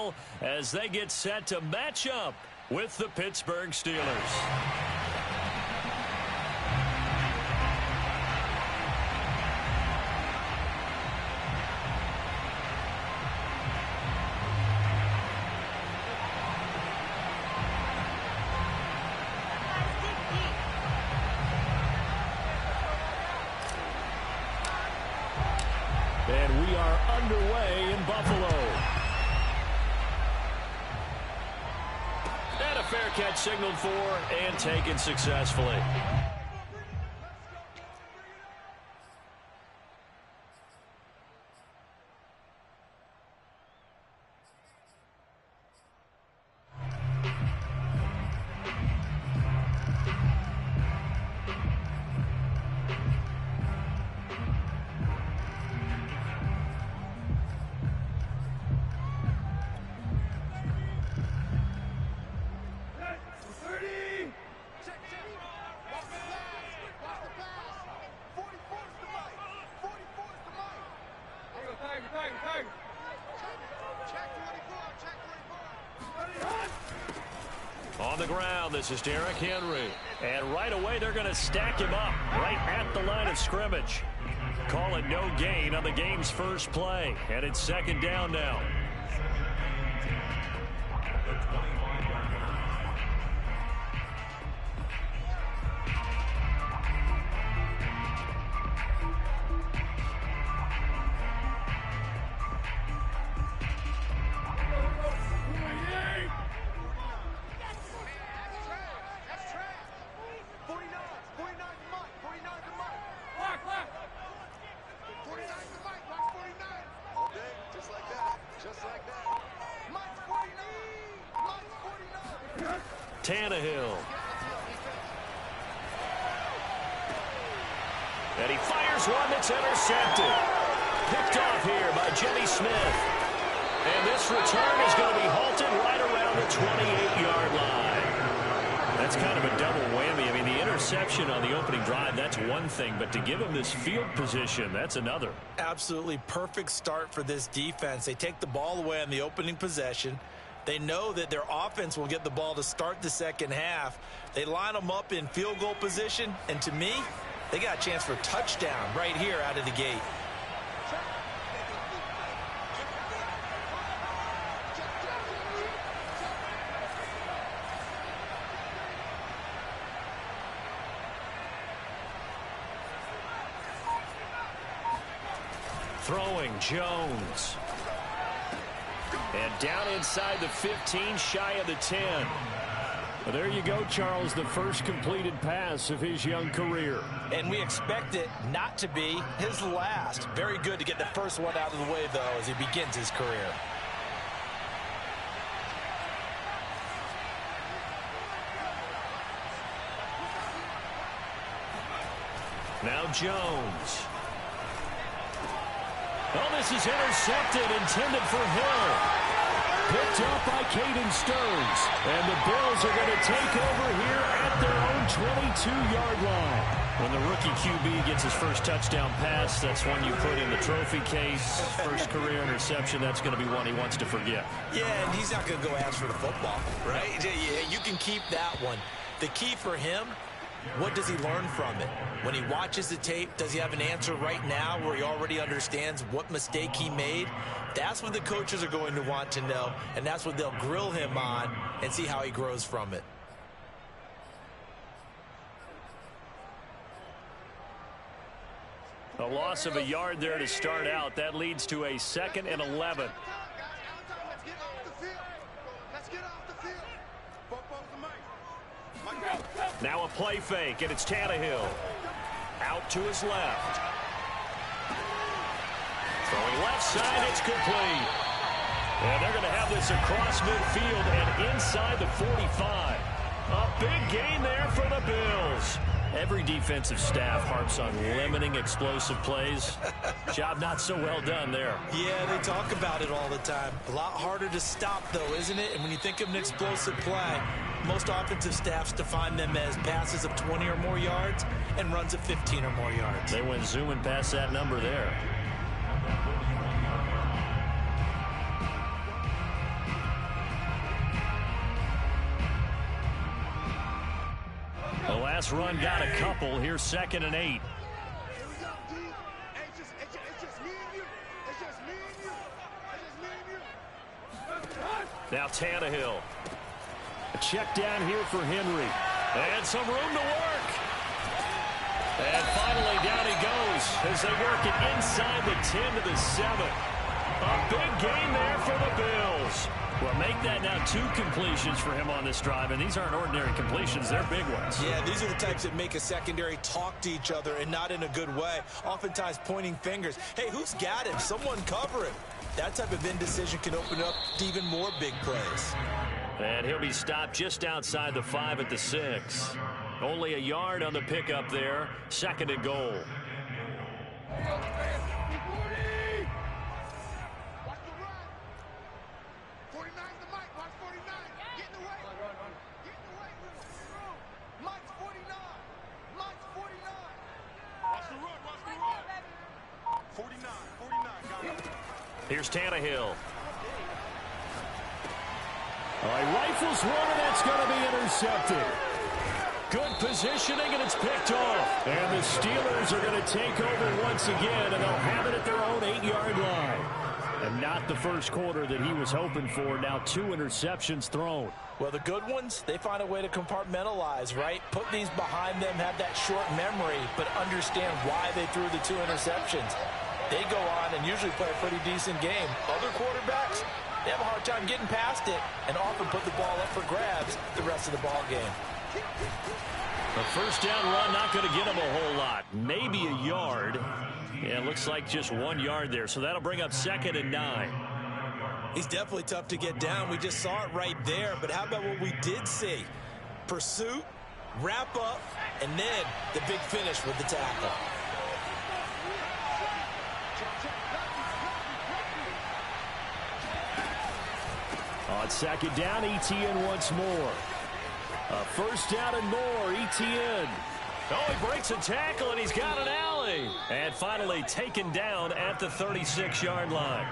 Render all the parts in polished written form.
Buffalo as they get set to match up with the Pittsburgh Steelers. And we are underway in Buffalo. And a fair catch signaled for and taken successfully. On the ground, this is Derrick Henry. And right away, they're going to stack him up right at the line of scrimmage. Call it no gain on the game's first play. And it's second down now. Tannehill. And he fires one that's intercepted. Picked off here by Jimmy Smith. And this return is going to be halted right around the 28-yard line. That's kind of a double whammy. I mean, the interception on the opening drive, that's one thing. But to give him this field position, that's another. Absolutely perfect start for this defense. They take the ball away on the opening possession. They know that their offense will get the ball to start the second half. They line them up in field goal position, and to me, they got a chance for a touchdown right here out of the gate. Throwing Jones. And down inside the 15, shy of the 10. Well, there you go, Charles, the first completed pass of his young career. And we expect it not to be his last. Very good to get the first one out of the way, though, as he begins his career. Now Jones. Oh, this is intercepted, intended for Hill. Picked up by Caden Stearns. And the Bills are going to take over here at their own 22-yard line. When the rookie QB gets his first touchdown pass, that's one you put in the trophy case. First career interception, that's going to be one he wants to forget. Yeah, and he's not going to go ask for the football, right? Yeah, you can keep that one. The key for him, what does he learn from it? When he watches the tape, does he have an answer right now where he already understands what mistake he made? That's what the coaches are going to want to know, and that's what they'll grill him on and see how he grows from it. A loss of a yard there to start out. That leads to a 2nd and 11. Now a play fake, and it's Tannehill. Out to his left. Throwing left side, it's complete. And they're going to have this across midfield and inside the 45. A big gain there for the Bills. Every defensive staff harps on limiting explosive plays. Job not so well done there. Yeah, they talk about it all the time. A lot harder to stop, though, isn't it? And when you think of an explosive play, most offensive staffs define them as passes of 20 or more yards and runs of 15 or more yards. They went zooming past that number there. Last run got a couple. Here's 2nd and 8. Now Tannehill. A check down here for Henry. And some room to work. And finally down he goes as they work it inside the 10 to the 7. A big gain there for the Bills. Well, make that now 2 completions for him on this drive, and these aren't ordinary completions. They're big ones. Yeah, these are the types that make a secondary talk to each other and not in a good way, oftentimes pointing fingers. Hey, who's got him? Someone cover him. That type of indecision can open up to even more big plays. And he'll be stopped just outside the 5 at the 6. Only a yard on the pickup there. 2nd and goal. Here's Tannehill. He rifles one, and that's going to be intercepted. Good positioning, and it's picked off. And the Steelers are going to take over once again, and they'll have it at their own 8-yard line. And not the first quarter that he was hoping for. Now 2 interceptions thrown. Well, the good ones, they find a way to compartmentalize, right? Put these behind them, have that short memory, but understand why they threw the 2 interceptions. They go on and usually play a pretty decent game. Other quarterbacks, they have a hard time getting past it and often put the ball up for grabs the rest of the ball game. A first down run, not going to get him a whole lot. Maybe a yard. Yeah, it looks like just 1 yard there. So that'll bring up 2nd and 9. He's definitely tough to get down. We just saw it right there. But how about what we did see? Pursuit, wrap up, and then the big finish with the tackle. On 2nd down, Etienne once more. A first down and more, Etienne. Oh, he breaks a tackle, and he's got an alley. And finally taken down at the 36-yard line.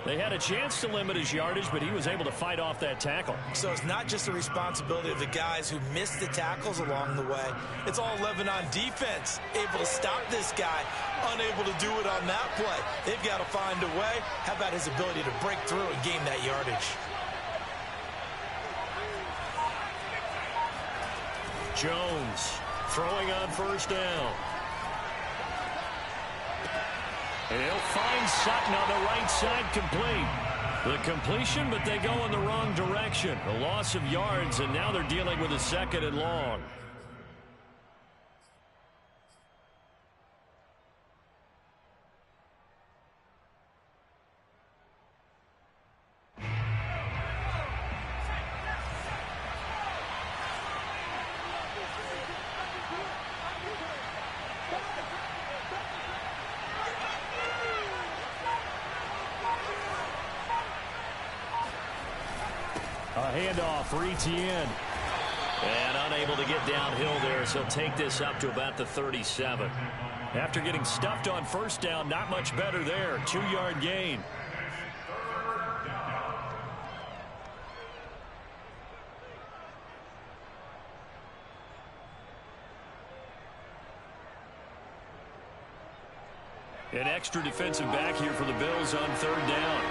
They had a chance to limit his yardage, but he was able to fight off that tackle. So it's not just the responsibility of the guys who missed the tackles along the way. It's all Lebanon defense, able to stop this guy, unable to do it on that play. They've got to find a way. How about his ability to break through and gain that yardage? Jones throwing on first down. And he'll find Sutton on the right side, complete. The completion, but they go in the wrong direction. A loss of yards, and now they're dealing with a 2nd and long. Handoff for Etienne. And unable to get downhill there, so he'll take this up to about the 37. After getting stuffed on first down, not much better there. 2-yard gain. An extra defensive back here for the Bills on 3rd down.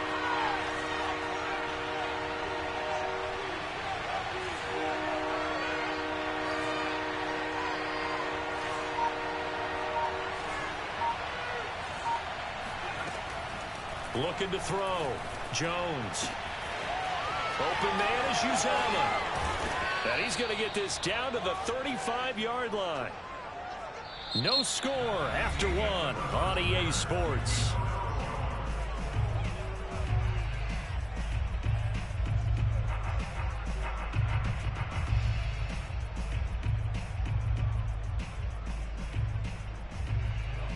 Looking to throw. Jones. Open man is Uzomah. And he's going to get this down to the 35-yard line. No score after 1 on EA Sports.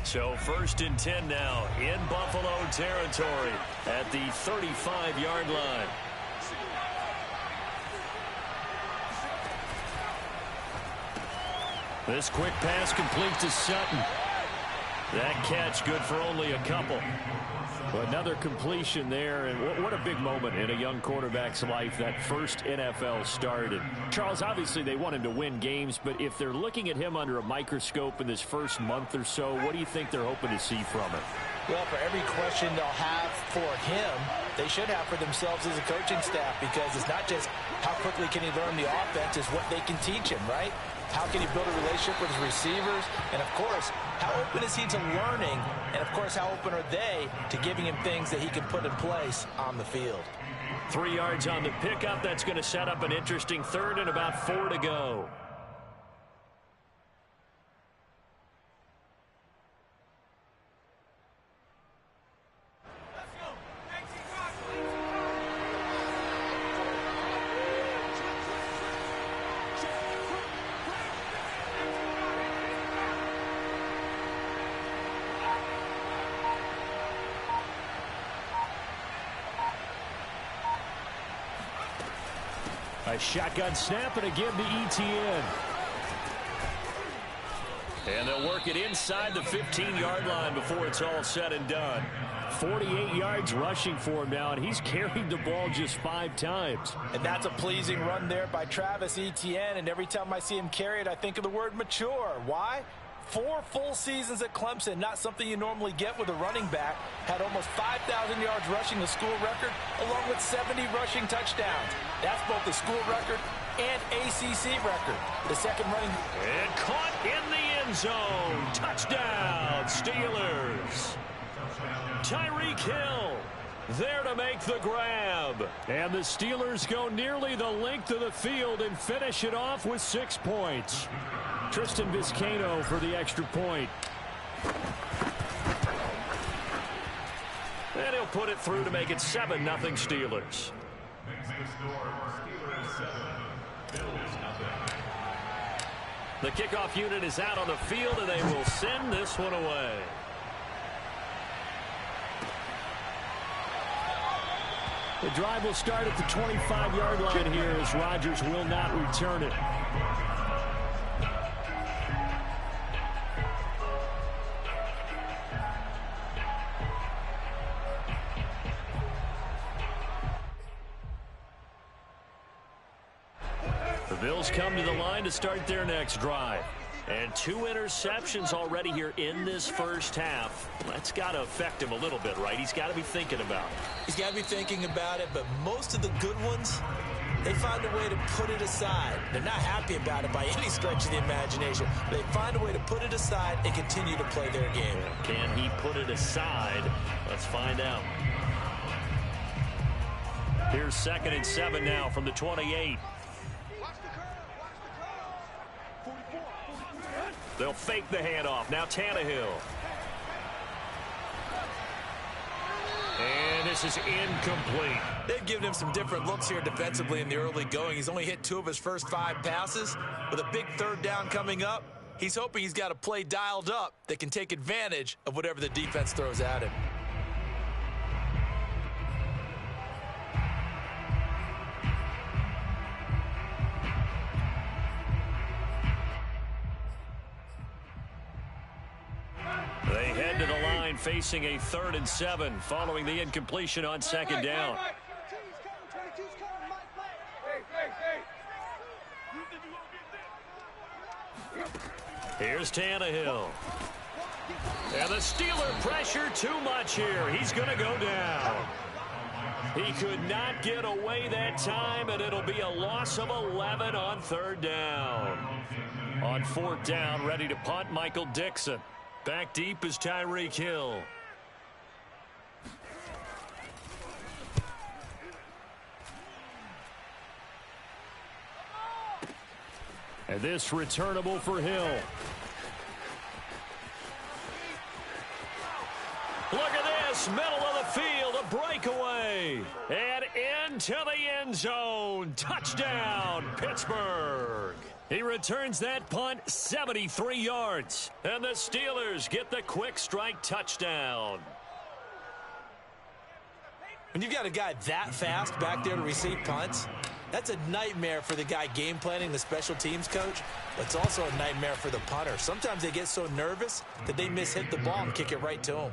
So 1st and 10 now in Buffalo territory at the 35-yard line. This quick pass complete to Sutton. That catch good for only a couple. Another completion there, and what a big moment in a young quarterback's life, that first NFL start. And Charles, obviously they want him to win games, but if they're looking at him under a microscope in this first month or so, what do you think they're hoping to see from it? Well, for every question they'll have for him, they should have for themselves as a coaching staff, because it's not just how quickly can he learn the offense, it's what they can teach him, right? How can he build a relationship with his receivers? And, of course, how open is he to learning? And, of course, how open are they to giving him things that he can put in place on the field? 3 yards on the pickup. That's going to set up an interesting third and about 4 to go. A shotgun snap, and again to Etienne. And they'll work it inside the 15-yard line before it's all said and done. 48 yards rushing for him now, and he's carried the ball just 5 times. And that's a pleasing run there by Travis Etienne, and every time I see him carry it, I think of the word mature. Why? 4 full seasons at Clemson, not something you normally get with a running back. Had almost 5,000 yards rushing, the school record, along with 70 rushing touchdowns. That's both the school record and ACC record. The second running. And caught in the end zone. Touchdown, Steelers. Tyreek Hill there to make the grab. And the Steelers go nearly the length of the field and finish it off with 6 points. Tristan Vizcaino for the extra point. And he'll put it through to make it 7-0 Steelers. The kickoff unit is out on the field, and they will send this one away. The drive will start at the 25-yard line here as Rodgers will not return it. The Bills come to the line to start their next drive. And 2 interceptions already here in this first half. That's got to affect him a little bit, right? He's got to be thinking about it. He's got to be thinking about it, but most of the good ones, they find a way to put it aside. They're not happy about it by any stretch of the imagination. They find a way to put it aside and continue to play their game. Can he put it aside? Let's find out. Here's 2nd and 7 now from the 28. They'll fake the handoff. Now Tannehill. And this is incomplete. They've given him some different looks here defensively in the early going. He's only hit 2 of his first 5 passes. With a big 3rd down coming up, he's hoping he's got a play dialed up that can take advantage of whatever the defense throws at him. They head to the line facing a 3rd and 7 following the incompletion on 2nd down. Here's Tannehill. And the Steeler pressure too much here. He's going to go down. He could not get away that time, and it'll be a loss of 11 on 3rd down. On 4th down, ready to punt, Michael Dixon. Back deep is Tyreek Hill. And this returnable for Hill. Look at this, middle of the field, a breakaway. And into the end zone. Touchdown, Pittsburgh. He returns that punt 73 yards. And the Steelers get the quick strike touchdown. When you've got a guy that fast back there to receive punts, That's a nightmare for the guy game planning, the special teams coach. It's also a nightmare for the punter. Sometimes they get so nervous that they mishit the ball and kick it right to him.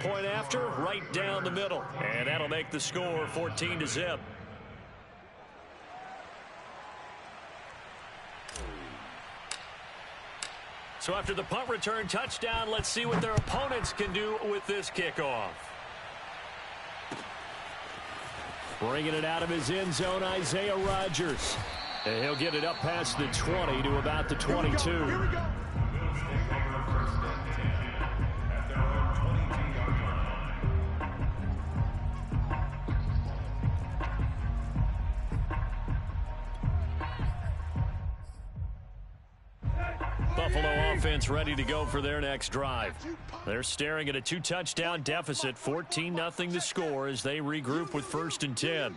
Point after, right down the middle. And that'll make the score 14-0. So after the punt return touchdown, let's see what their opponents can do with this kickoff. Bringing it out of his end zone, Isaiah Rodgers. And he'll get it up past the 20 to about the 22. Here we go. Buffalo offense ready to go for their next drive. They're staring at a 2-touchdown deficit, 14-0 the score as they regroup with 1st and 10.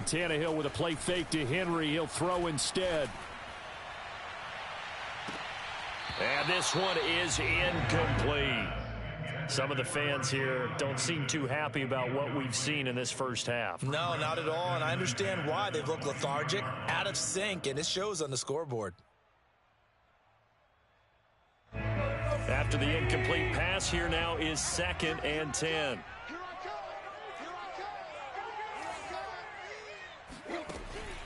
Tannehill with a play fake to Henry. He'll throw instead. And this one is incomplete. Some of the fans here don't seem too happy about what we've seen in this first half. No, not at all, and I understand why. They've looked lethargic, out of sync, and it shows on the scoreboard. After the incomplete pass, here now is 2nd and 10.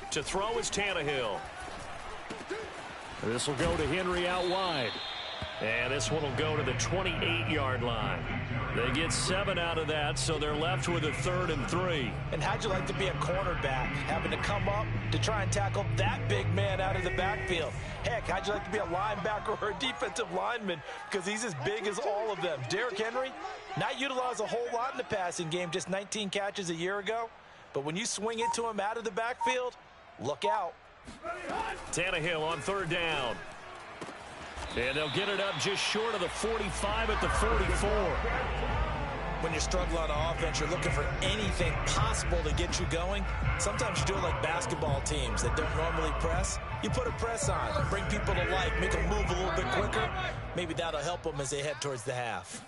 To throw is Tannehill. This will go to Henry out wide. And this one will go to the 28-yard line. They get 7 out of that, so they're left with a 3rd and 3. And how'd you like to be a cornerback, having to come up to try and tackle that big man out of the backfield? Heck, how'd you like to be a linebacker or a defensive lineman, because he's as big as all of them? Derrick Henry, not utilized a whole lot in the passing game, just 19 catches a year ago. But when you swing it to him out of the backfield, look out. Tannehill on 3rd down. And they'll get it up just short of the 45 at the 44. When you're struggling on offense, you're looking for anything possible to get you going. Sometimes you do it like basketball teams that don't normally press. You put a press on, bring people to life, make them move a little bit quicker. Maybe that'll help them as they head towards the half.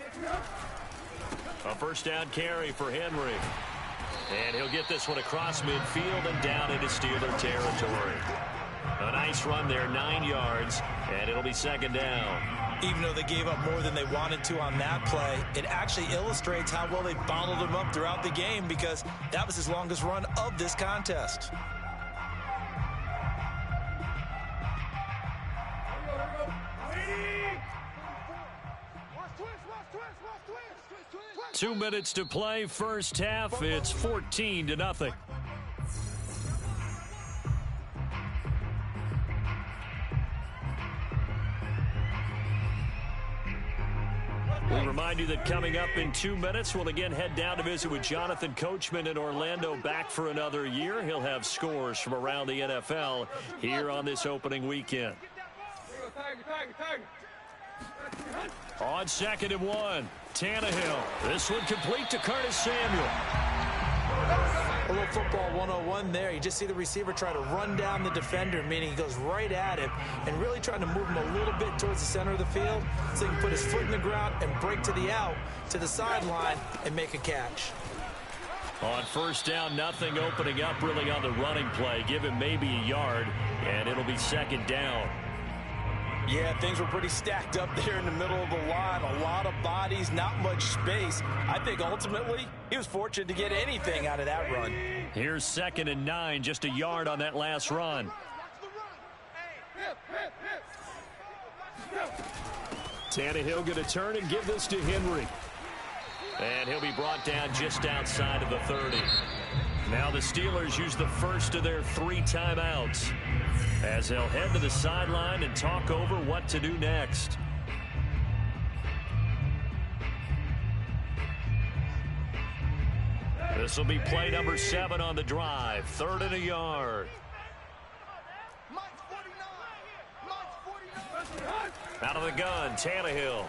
A 1st down carry for Henry. And he'll get this one across midfield and down into Steeler territory. A nice run there, 9 yards, and it'll be 2nd down. Even though they gave up more than they wanted to on that play, it actually illustrates how well they bottled him up throughout the game, because that was his longest run of this contest. Two minutes to play, first half. It's 14-0. We'll remind you that coming up in 2 minutes, we'll again head down to visit with Jonathan Coachman in Orlando, back for another year. He'll have scores from around the NFL here on this opening weekend. On 2nd and 1, Tannehill. This one complete to Curtis Samuel. A little football 101 there. You just see the receiver try to run down the defender, meaning he goes right at him and really trying to move him a little bit towards the center of the field so he can put his foot in the ground and break to the out, to the sideline, and make a catch. On 1st down, nothing opening up really on the running play. Give him maybe a yard, and it'll be 2nd down. Yeah, things were pretty stacked up there in the middle of the line. A lot of bodies, not much space. I think ultimately he was fortunate to get anything out of that run. Here's 2nd and 9, just a yard on that last run. Tannehill going to turn and give this to Henry. And he'll be brought down just outside of the 30. Now the Steelers use the first of their 3 timeouts as they'll head to the sideline and talk over what to do next. This will be play number 7 on the drive. 3rd and a yard. Out of the gun, Tannehill.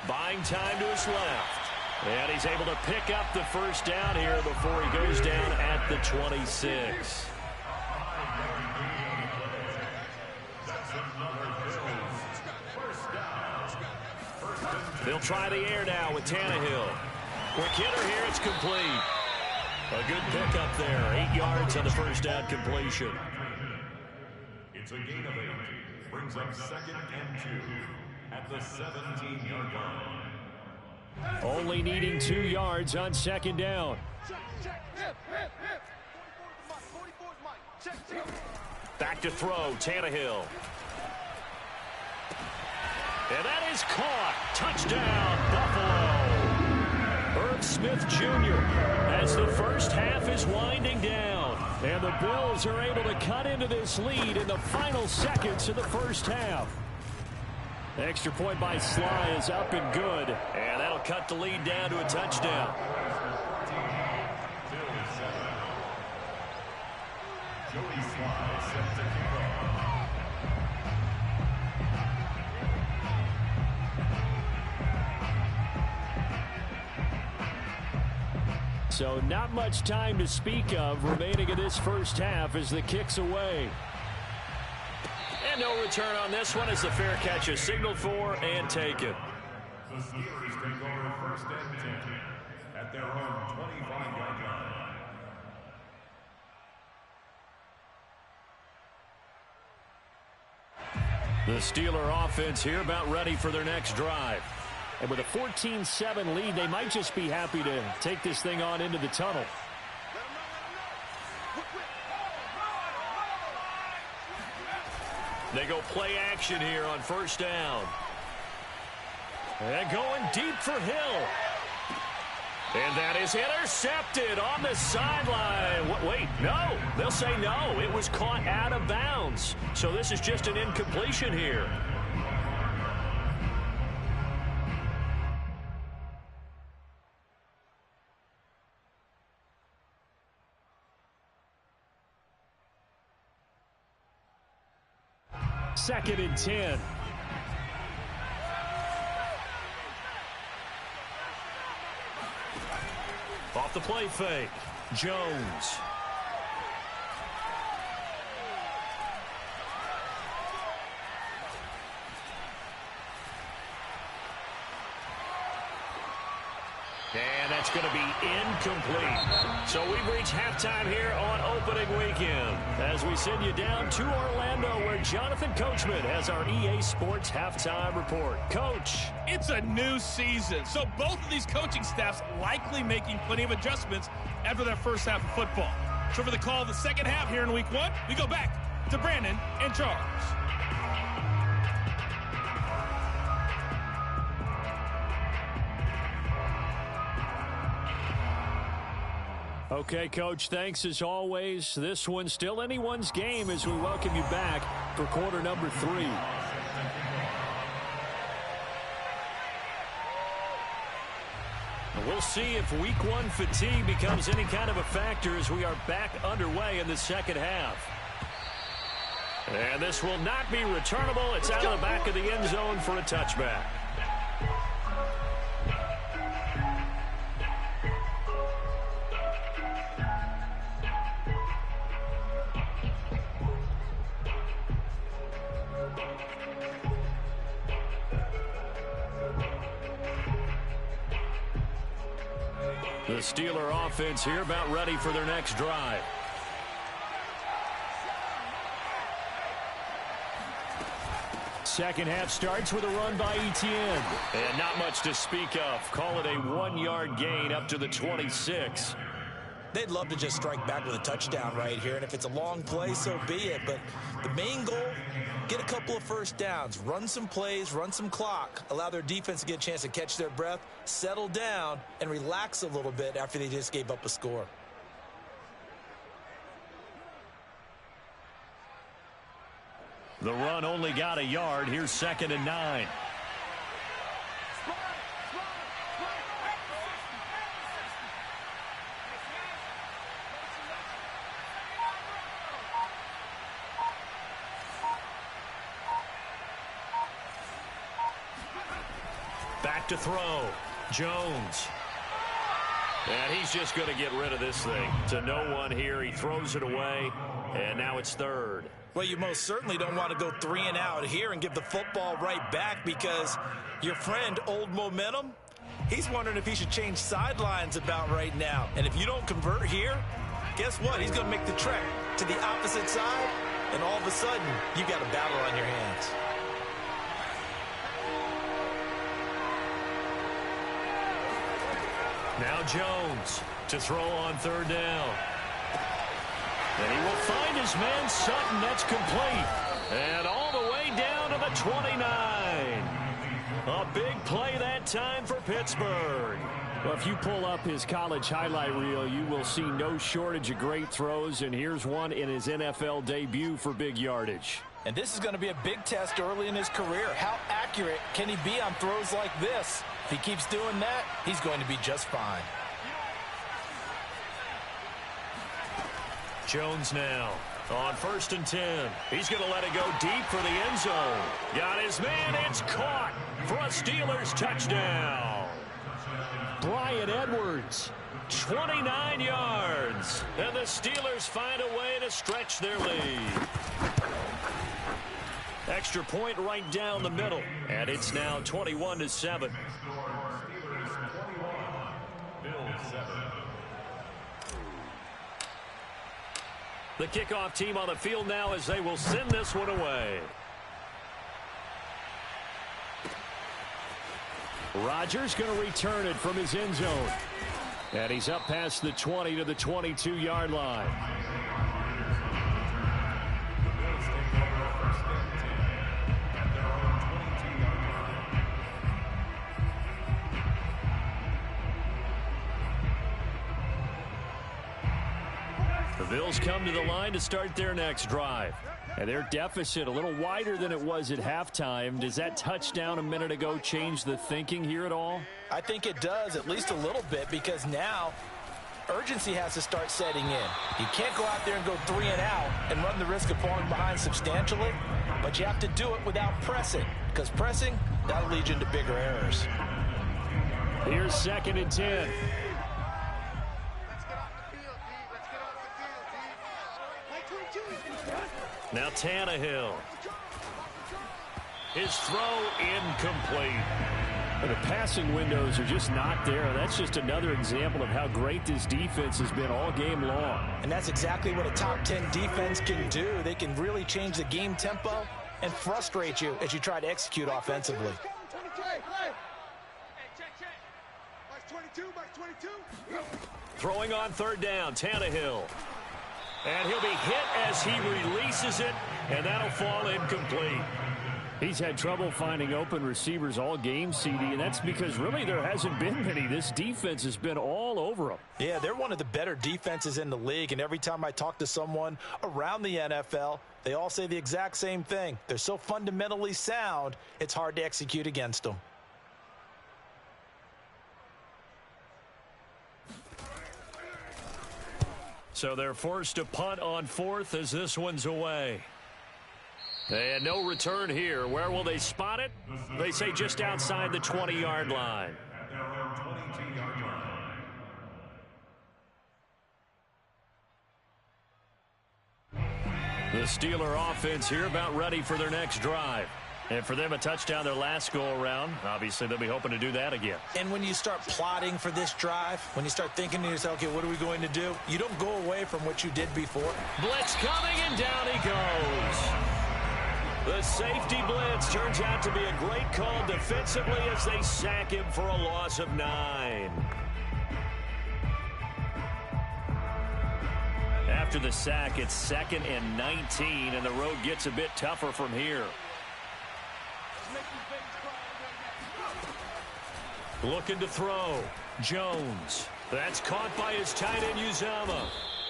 Buying time to his left. And he's able to pick up the first down here before he goes down at the 26. They'll try the air now with Tannehill. Quick hitter here, it's complete. A A good pickup there. 8 yards on the first down completion. It's a gain of 8. Brings up 2nd and 2 at the 17-yard line. Only needing 2 yards on 2nd down. Back to throw, Tannehill. And that is caught. Touchdown, Buffalo. Irv Smith Jr. as the first half is winding down. And the Bills are able to cut into this lead in the final seconds of the first half. The extra point by Sly is up and good. And that'll cut the lead down to a touchdown. Jody Sly set to kick off. So not much time to speak of remaining in this first half as the kick's away. And no return on this one as the fair catch is signaled for and taken. The Steelers take over 1st and 10 at their own 25-yard line. The Steeler offense here about ready for their next drive. And with a 14-7 lead, they might just be happy to take this thing on into the tunnel. They go play action here on 1st down. And going deep for Hill. And that is intercepted on the sideline. Wait, no. They'll say no. It was caught out of bounds. So this is just an incompletion here. Second and 10. Off the play fake. Jones. And that's going to be incomplete. So we've reached halftime here on opening weekend as we send you down to Orlando where Jonathan Coachman has our EA Sports halftime report. Coach. It's a new season, so both of these coaching staffs likely making plenty of adjustments after their first half of football. So for the call of the second half here in week 1, we go back to Brandon and Charles. Okay, Coach, thanks as always. This one's still anyone's game as we welcome you back for quarter number 3. We'll see if week 1 fatigue becomes any kind of a factor as we are back underway in the second half. And this will not be returnable. It's out of the back of the end zone for a touchback. The Steeler offense here about ready for their next drive. Second half starts with a run by Etienne. And not much to speak of. Call it a 1-yard gain up to the 26. They'd love to just strike back with a touchdown right here, and if it's a long play, so be it. But the main goal, get a couple of first downs, run some plays, run some clock, allow their defense to get a chance to catch their breath, settle down, and relax a little bit after they just gave up a score. The run only got a yard. Here's 2nd and 9. Back to throw. Jones. And he's just going to get rid of this thing. To no one here. He throws it away. And now it's 3rd. Well, you most certainly don't want to go 3 and out here and give the football right back because your friend, Old Momentum, He's wondering if he should change sidelines about right now. And if you don't convert here, guess what? He's going to make the trek to the opposite side, and all of a sudden, you got a battle on your hands. Now Jones to throw on third down. And he will find his man Sutton. That's complete. And all the way down to the 29. A big play that time for Pittsburgh. Well, if you pull up his college highlight reel, you will see no shortage of great throws. And here's one in his NFL debut for big yardage. And this is going to be a big test early in his career. How accurate can he be on throws like this? If he keeps doing that, he's going to be just fine. Jones now on 1st and 10. He's going to let it go deep for the end zone. Got his man. It's caught for a Steelers touchdown. Bryan Edwards, 29 yards. And the Steelers find a way to stretch their lead. Extra point right down the middle. And it's now 21-7. The kickoff team on the field now as they will send this one away. Rodgers going to return it from his end zone. And he's up past the 20 to the 22-yard line. The Bills come to the line to start their next drive. And their deficit a little wider than it was at halftime. Does that touchdown a minute ago change the thinking here at all? I think it does, at least a little bit, because now urgency has to start setting in. You can't go out there and go 3 and out and run the risk of falling behind substantially, but you have to do it without pressing, because pressing, that'll lead you into bigger errors. Here's 2nd and 10. Now Tannehill. His throw incomplete. The passing windows are just not there. That's just another example of how great this defense has been all game long. And that's exactly what a top 10 defense can do. They can really change the game tempo and frustrate you as you try to execute offensively. Throwing on 3rd down, Tannehill. And he'll be hit as he releases it, and that'll fall incomplete. He's had trouble finding open receivers all game, CD, and that's because really there hasn't been many. This defense has been all over them. Yeah, they're one of the better defenses in the league, and every time I talk to someone around the NFL, they all say the exact same thing. They're so fundamentally sound, it's hard to execute against them. So they're forced to punt on 4th as this one's away. And no return here. Where will they spot it? They say just outside the 20-yard line. The Steeler offense here about ready for their next drive. And for them, a touchdown their last go-around. Obviously, they'll be hoping to do that again. And when you start plotting for this drive, when you start thinking to yourself, okay, what are we going to do? You don't go away from what you did before. Blitz coming, and down he goes. The safety blitz turns out to be a great call defensively as they sack him for a loss of 9. After the sack, it's 2nd and 19, and the road gets a bit tougher from here. Looking to throw. Jones. That's caught by his tight end, Uzomah.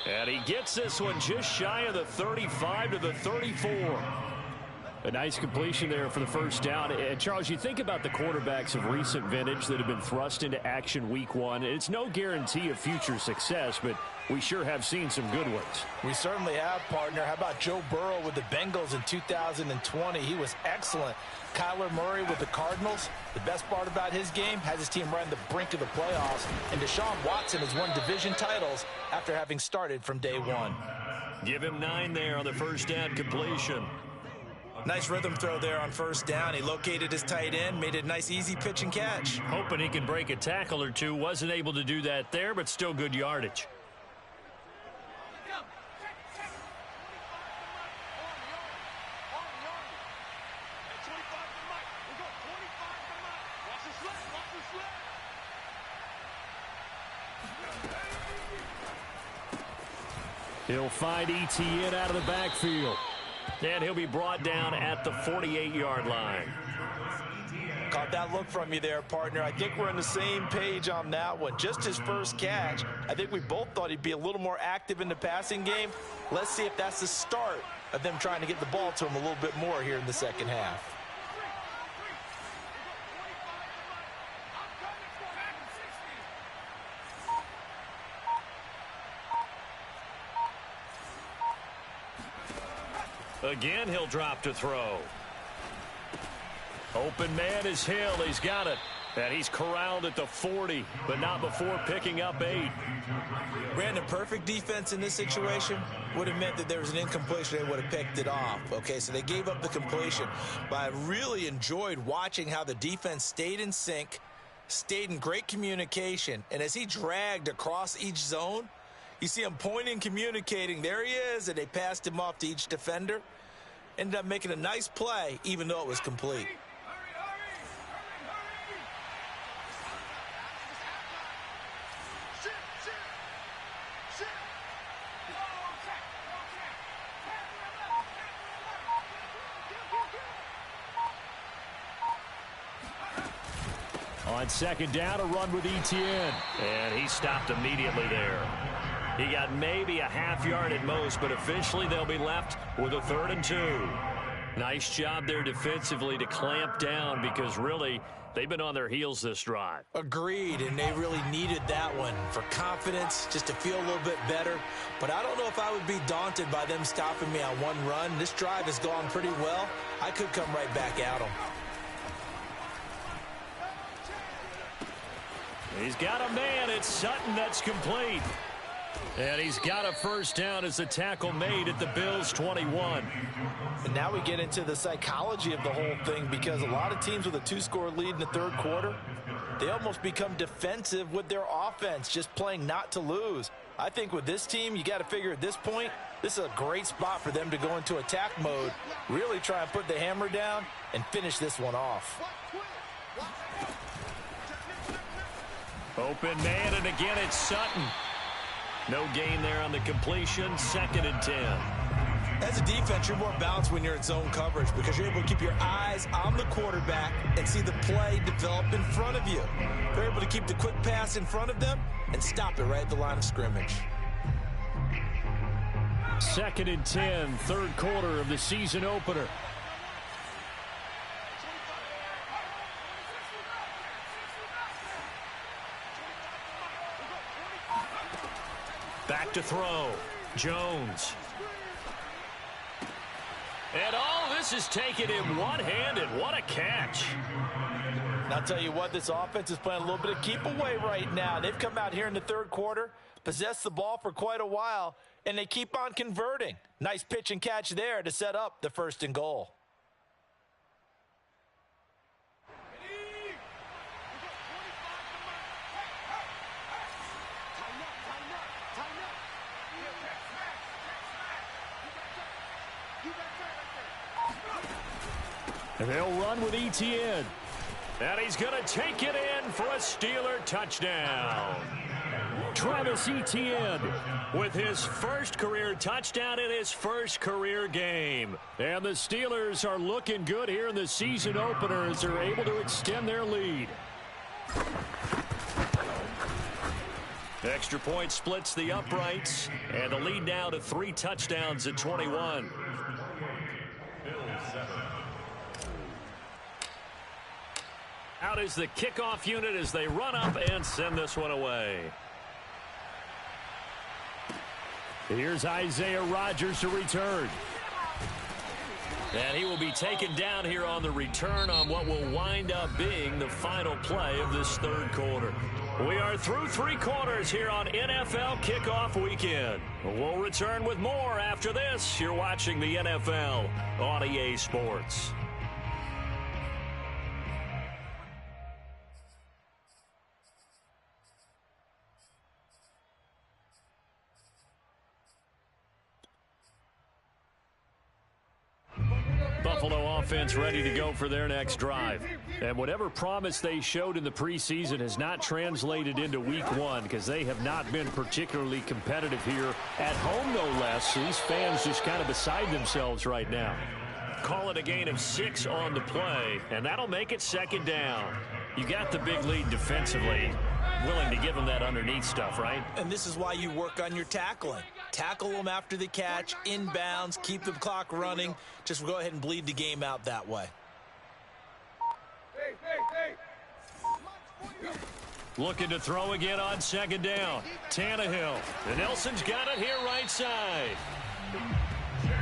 And he gets this one just shy of the 35 to the 34. A nice completion there for the first down. And Charles, you think about the quarterbacks of recent vintage that have been thrust into action week 1. It's no guarantee of future success, but we sure have seen some good ones. We certainly have, partner. How about Joe Burrow with the Bengals in 2020? He was excellent. Kyler Murray with the Cardinals. The best part about his game has his team right on the brink of the playoffs. And Deshaun Watson has won division titles after having started from day 1. Give him 9 there on the first down completion. Nice rhythm throw there on first down. He located his tight end, made it a nice easy pitch and catch. Hoping he can break a tackle or two. Wasn't able to do that there, but still good yardage. He'll find Etienne out of the backfield. And he'll be brought down at the 48-yard line. Caught that look from you there, partner. I think we're on the same page on that one. Just his first catch. I think we both thought he'd be a little more active in the passing game. Let's see if that's the start of them trying to get the ball to him a little bit more here in the second half. Again, he'll drop to throw. Open man is Hill. He's got it. And he's corralled at the 40, but not before picking up 8. Brandon, perfect defense in this situation would have meant that there was an incompletion. They would have picked it off. Okay, so they gave up the completion. But I really enjoyed watching how the defense stayed in sync, stayed in great communication. And as he dragged across each zone, you see him pointing, communicating. There he is, and they passed him off to each defender. Ended up making a nice play, even though it was complete. On second down, a run with Etienne. And he stopped immediately there. He got maybe a half yard at most, but officially they'll be left with a 3rd and 2. Nice job there defensively to clamp down because really they've been on their heels this drive. Agreed, and they really needed that one for confidence, just to feel a little bit better. But I don't know if I would be daunted by them stopping me on one run. This drive has gone pretty well. I could come right back at them. He's got a man. It's Sutton that's complete. And he's got a first down as the tackle made at the Bills' 21. And now we get into the psychology of the whole thing, because a lot of teams with a 2-score lead in the third quarter, they almost become defensive with their offense, just playing not to lose. I think with this team, you got to figure at this point, this is a great spot for them to go into attack mode, really try and put the hammer down and finish this one off. Open man, and again it's Sutton. No gain there on the completion. 2nd and 10. As a defense, you're more balanced when you're in zone coverage because you're able to keep your eyes on the quarterback and see the play develop in front of you. They're able to keep the quick pass in front of them and stop it right at the line of scrimmage. 2nd and 10, third quarter of the season opener. Back to throw. Jones. And all this is taken in one-handed. What a catch. And I'll tell you what, this offense is playing a little bit of keep away right now. They've come out here in the third quarter, possessed the ball for quite a while, and they keep on converting. Nice pitch and catch there to set up the 1st and goal. And they'll run with Etienne. And he's going to take it in for a Steeler touchdown. Travis Etienne with his first career touchdown in his first career game. And the Steelers are looking good here in the season opener as they're able to extend their lead. Extra point splits the uprights. And the lead now to 3 touchdowns at 21. Out is the kickoff unit as they run up and send this one away. Here's Isaiah Rodgers to return. And he will be taken down here on the return on what will wind up being the final play of this third quarter. We are through 3 quarters here on NFL Kickoff Weekend. We'll return with more after this. You're watching the NFL on EA Sports. Buffalo offense ready to go for their next drive. And whatever promise they showed in the preseason has not translated into week 1 because they have not been particularly competitive here at home, no less. These fans just kind of beside themselves right now. Call it a gain of 6 on the play, and that'll make it 2nd down. You got the big lead defensively. Willing to give them that underneath stuff, right? And this is why you work on your tackling. Tackle them after the catch, inbounds, keep the clock running. Just go ahead and bleed the game out that way. Looking to throw again on 2nd down. Tannehill. And Nelson's got it here right side.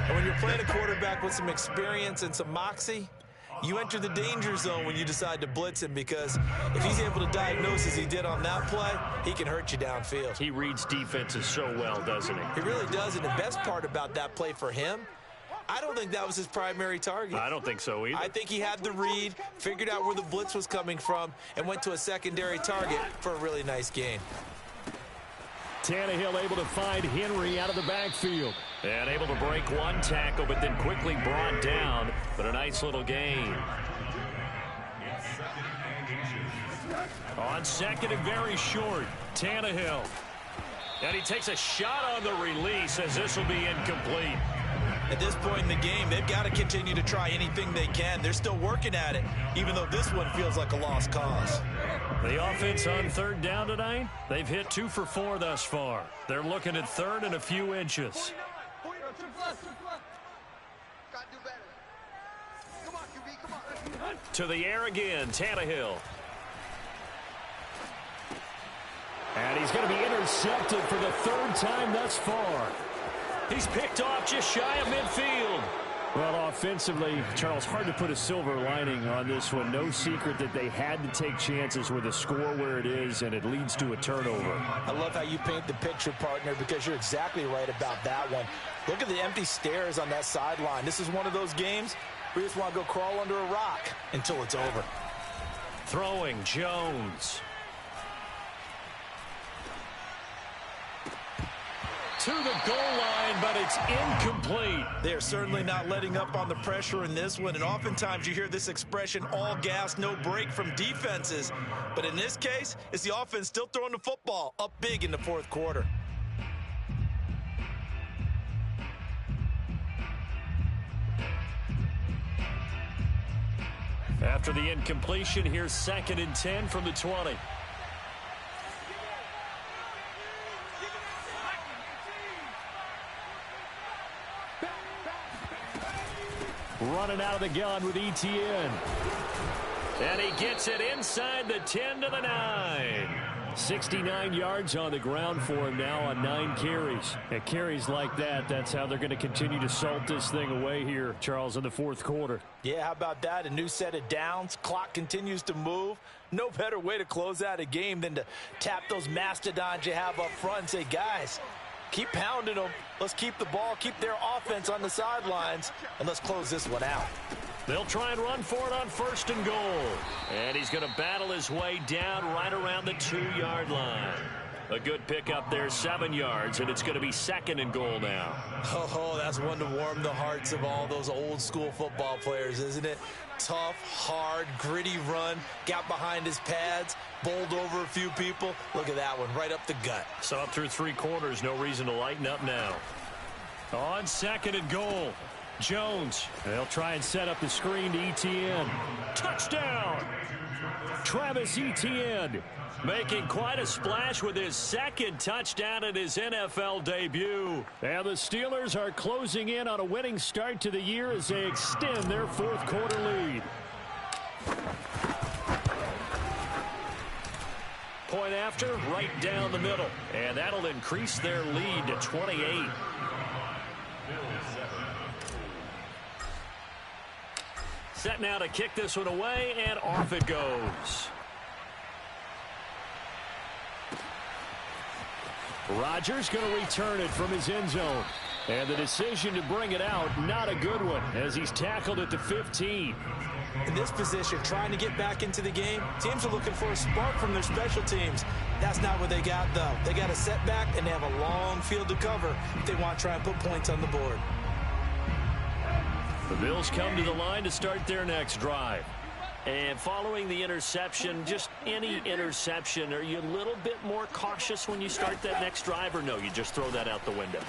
And when you're playing a quarterback with some experience and some moxie, you enter the danger zone when you decide to blitz him, because if he's able to diagnose as he did on that play, he can hurt you downfield. He reads defenses so well, doesn't he? He really does, and the best part about that play for him, I don't think that was his primary target. I don't think so either. I think he had the read, figured out where the blitz was coming from, and went to a secondary target for a really nice gain. Tannehill able to find Henry out of the backfield. And able to break 1 tackle, but then quickly brought down. But a nice little gain. On 2nd and very short, Tannehill. And he takes a shot on the release as this will be incomplete. At this point in the game, they've got to continue to try anything they can. They're still working at it, even though this one feels like a lost cause. The offense on 3rd down tonight, they've hit 2 for 4 thus far. They're looking at 3rd and a few inches. To the air again, Tannehill. And he's going to be intercepted for the 3rd time thus far. He's picked off just shy of midfield. Well, offensively, Charles, hard to put a silver lining on this one. No secret that they had to take chances with a score where it is, and it leads to a turnover. I love how you paint the picture, partner, because you're exactly right about that one. Look at the empty stares on that sideline. This is one of those games where you just want to go crawl under a rock until it's over. Throwing, Jones. To the goal line, but it's incomplete. They're certainly not letting up on the pressure in this one, and oftentimes you hear this expression, all gas, no break, from defenses. But in this case, it's the offense still throwing the football up big in the 4th quarter. After the incompletion, here's 2nd and 10 from the 20. Running out of the gun with Etienne. And he gets it inside the 10 to the 9. 69 yards on the ground for him now on 9 carries. And carries like that, that's how they're going to continue to salt this thing away here, Charles, in the 4th quarter. Yeah, how about that? A new set of downs. Clock continues to move. No better way to close out a game than to tap those mastodons you have up front and say, guys, keep pounding them. Let's keep the ball, keep their offense on the sidelines, and let's close this one out. They'll try and run for it on 1st and goal. And he's going to battle his way down right around the 2-yard line. A good pickup there, 7 yards, and it's going to be 2nd and goal now. Oh, that's one to warm the hearts of all those old school football players, isn't it? Tough, hard, gritty run, got behind his pads, bowled over a few people. Look at that one, right up the gut. So up through 3 quarters, no reason to lighten up now. On 2nd and goal, Jones. They'll try and set up the screen to Etienne. Touchdown! Travis Etienne making quite a splash with his 2nd touchdown in his NFL debut. And the Steelers are closing in on a winning start to the year as they extend their 4th quarter lead. Point after, right down the middle. And that'll increase their lead to 28. Set now to kick this one away, and off it goes. Rodgers going to return it from his end zone. And the decision to bring it out, not a good one, as he's tackled at the 15. In this position, trying to get back into the game, teams are looking for a spark from their special teams. That's not what they got, though. They got a setback, and they have a long field to cover if they want to try and put points on the board. The Bills come to the line to start their next drive. And following the interception, just any interception, are you a little bit more cautious when you start that next drive, or no, you just throw that out the window?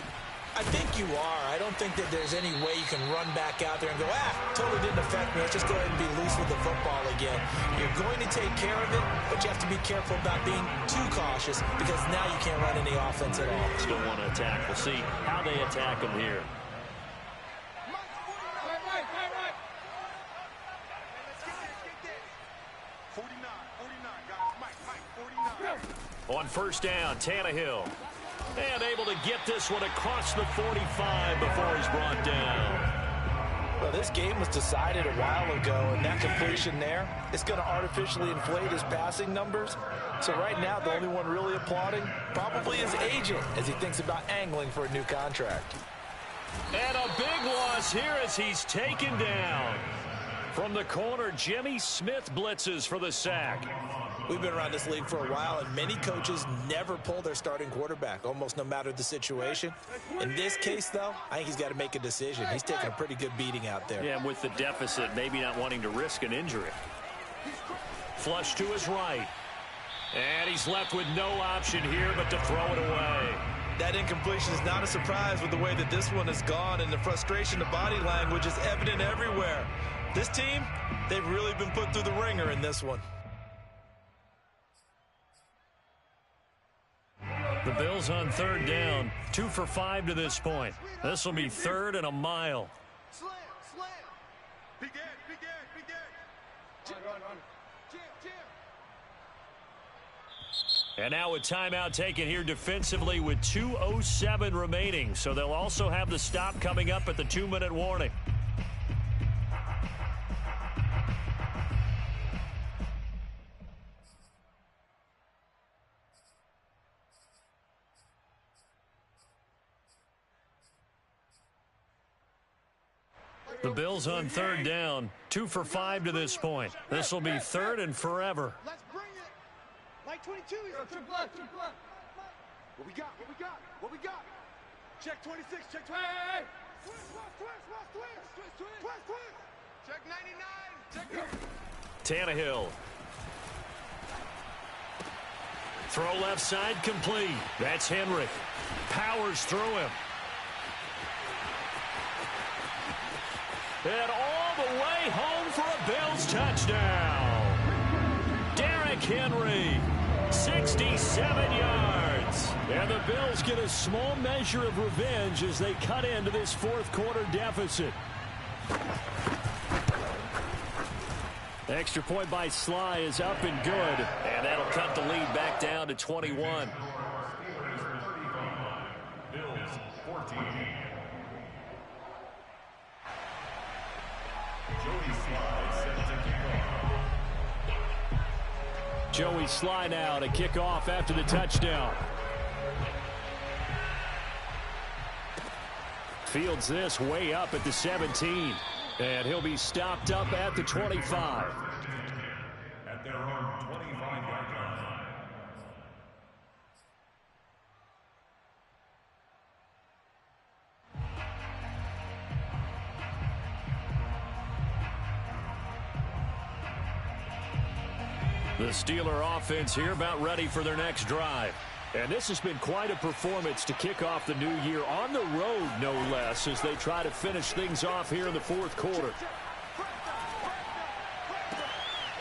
I think you are. I don't think that there's any way you can run back out there and go, totally didn't affect me. Let's just go ahead and be loose with the football again. You're going to take care of it, but you have to be careful about being too cautious because now you can't run any offense at all. Still want to attack. We'll see how they attack them here. On first down, Tannehill. And able to get this one across the 45 before he's brought down. Well, this game was decided a while ago, and that completion there is going to artificially inflate his passing numbers. So right now, the only one really applauding probably his agent as he thinks about angling for a new contract. And a big loss here as he's taken down. From the corner, Jimmy Smith blitzes for the sack. We've been around this league for a while, and many coaches never pull their starting quarterback, almost no matter the situation. In this case, though, I think he's got to make a decision. He's taking a pretty good beating out there. Yeah, and with the deficit, maybe not wanting to risk an injury. Flush to his right. And he's left with no option here but to throw it away. That incompletion is not a surprise with the way that this one has gone, and the frustration, the body language is evident everywhere. This team, they've really been put through the ringer in this one. The Bills on third down, 2 for 5 to this point. This will be 3rd and a mile. Slam. Begin. Run. And now a timeout taken here defensively with 2:07 remaining. So they'll also have the stop coming up at the 2-minute warning. The Bills on third down, 2 for 5 to this point. This will be 3rd and forever. Let's bring it. Like 22. Triple up. What we got? Check 26. Check 20. Hey. Twist. Check 99. Check. Tannehill. Throw left side complete. That's Henry. Powers through him. And all the way home for a Bills touchdown. Derrick Henry, 67 yards. And the Bills get a small measure of revenge as they cut into this fourth quarter deficit. Extra point by Sly is up and good. And that'll cut the lead back down to 21. Bills 14. Joey Sly now to kick off after the touchdown. Fields this way up at the 17. And he'll be stopped up at the 25. At their own 25-yard line. The Steeler offense here about ready for their next drive. And this has been quite a performance to kick off the new year on the road, no less, as they try to finish things off here in the fourth quarter.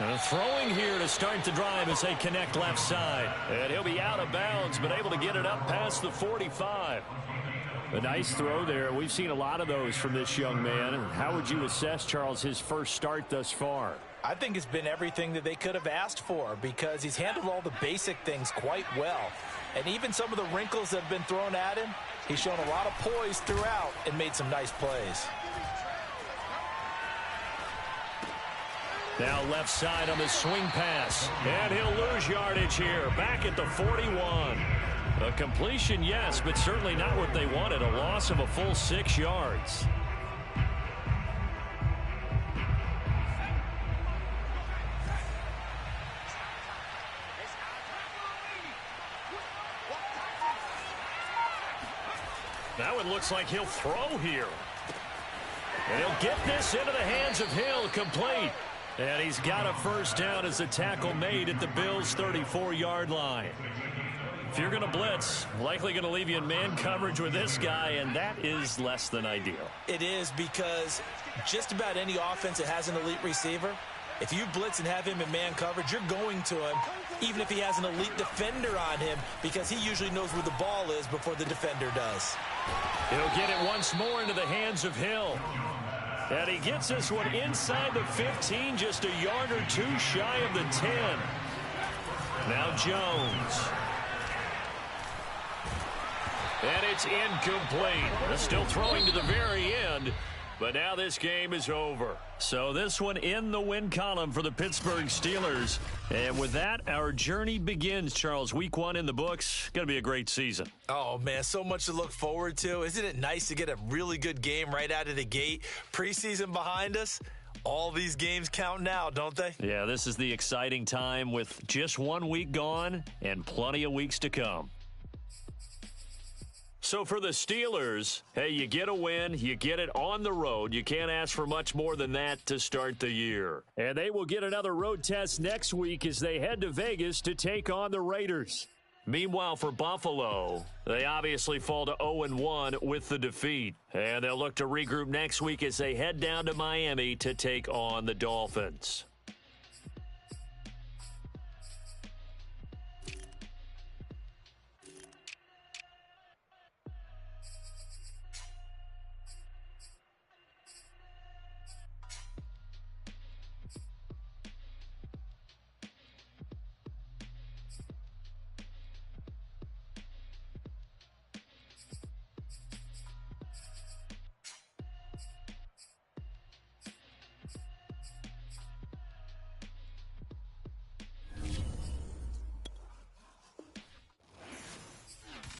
And throwing here to start the drive as they connect left side. And he'll be out of bounds, but able to get it up past the 45. A nice throw there. We've seen a lot of those from this young man. And how would you assess, Charles, his first start thus far? I think it's been everything that they could have asked for because he's handled all the basic things quite well. And even some of the wrinkles that have been thrown at him, he's shown a lot of poise throughout and made some nice plays. Now left side on the swing pass. And he'll lose yardage here. Back at the 41. A completion, yes, but certainly not what they wanted. A loss of a full 6 yards. Now it looks like he'll throw here. And he'll get this into the hands of Hill, complete. And he's got a first down as a tackle made at the Bills' 34-yard line. If you're going to blitz, likely going to leave you in man coverage with this guy, and that is less than ideal. It is, because just about any offense that has an elite receiver, if you blitz and have him in man coverage, you're going to him, even if he has an elite defender on him, because he usually knows where the ball is before the defender does. He'll get it once more into the hands of Hill. And he gets this one inside the 15, just a yard or two shy of the 10. Now Jones. And it's incomplete. Still throwing to the very end, but now this game is over. So this one in the win column for the Pittsburgh Steelers. And with that, our journey begins, Charles. Week 1 in the books. Going to be a great season. Oh, man, so much to look forward to. Isn't it nice to get a really good game right out of the gate? Preseason behind us. All these games count now, don't they? Yeah, this is the exciting time with just 1 week gone and plenty of weeks to come. So for the Steelers, hey, you get a win, you get it on the road. You can't ask for much more than that to start the year. And they will get another road test next week as they head to Vegas to take on the Raiders. Meanwhile, for Buffalo, they obviously fall to 0-1 with the defeat. And they'll look to regroup next week as they head down to Miami to take on the Dolphins.